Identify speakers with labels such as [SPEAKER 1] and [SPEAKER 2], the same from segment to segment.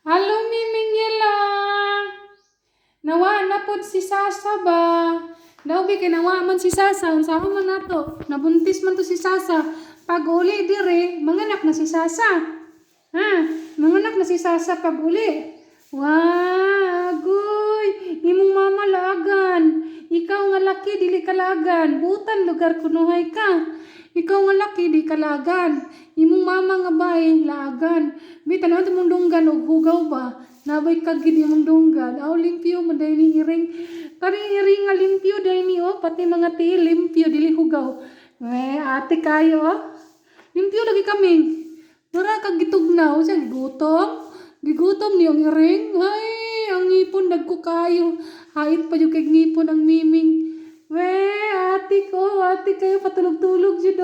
[SPEAKER 1] Halo Miming Yela. Nawa na pod si Sasa ba? Naubi kay nawa man si Sasa. Unsa man nato? Nabuntis man to si Sasa. Pag uli dire, manganak na si Sasa. Ha? Manganak na si Sasa pag uli. Wagoy, imong mama laagan. Ikaw nga laki dili kalagan. Butan lugar kunuhay ka. Ikaw nga laki di kalagan. Imong mama nga bay laagan. Bitan nato mong dunggan og hugaw ba? Nabay kagid imong dunggan. Aw limpyo man dai ni iring. Kari iring nga limpyo dai ni pati mga tiil limpyo dili hugaw. Ate kayo limpyo lagi kami. Dura kag gitugnaw sa gutom. Gigutom niyong iring. Ay, ang ngipon dagko kayo. Hait pa yung kay ngipon ang Miming. Ate kayo patulog-tulog jud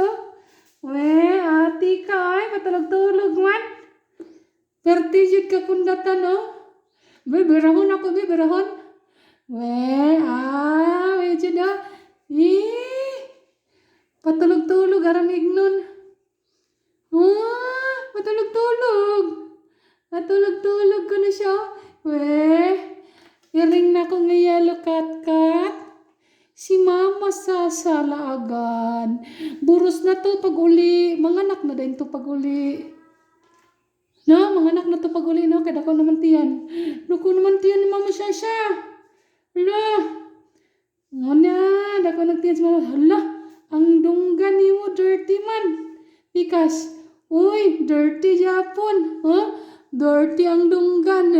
[SPEAKER 1] ate kay patulog-tulog man. Perti jud ka kundatan berahon ako berahon. Jud patulog-tulog aram ignon. Patulog-tulog ko na siya. Iring na ko nga yellow cat. Si mama Sasa laagan. Buros na to pag uli. Manganak na din to pag uli. No, manganak na to pag uli, no? Kaya dako naman tiyan. Dako naman tiyan ni mama Sasa. Hala. Ngana, dako nagtiyan si mama. Hala, ang dunggan ni mo, dirty man. Ikas, uy, dirty Japon. Dirty ang dunggan.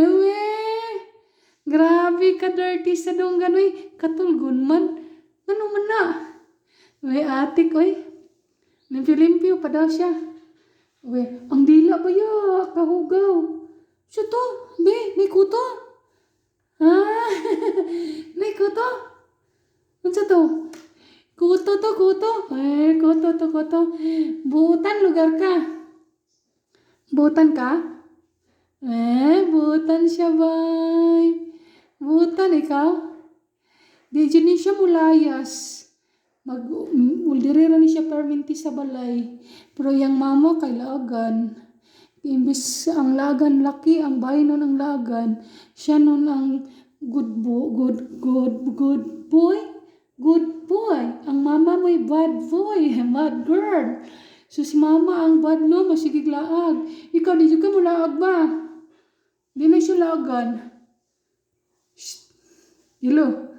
[SPEAKER 1] Grabe ka dirty sa dunggan. Katulgon man. Ano man na? Atik, limpyo-limpyo pa daw siya. Ang dila ba ya? Kahugaw. Siya to, may kuto. May kuto. Ano to? Kuto. Kuto. Butan lugar ka. Butan ka? Butan siya bay. Butan ikaw? Di dyan ni siya mulayas. Uldirira ni siya perminti sa balay. Pero yung mama kay lagan. Imbis ang lagan laki, ang bahay nun ang lagan. Siya nun ang good boy. Ang mama mo'y bad boy, bad girl. So si mama ang bad no, masigig laag. Ikaw di ka mo laag ba? Di na siya lagan. Shh. Hello.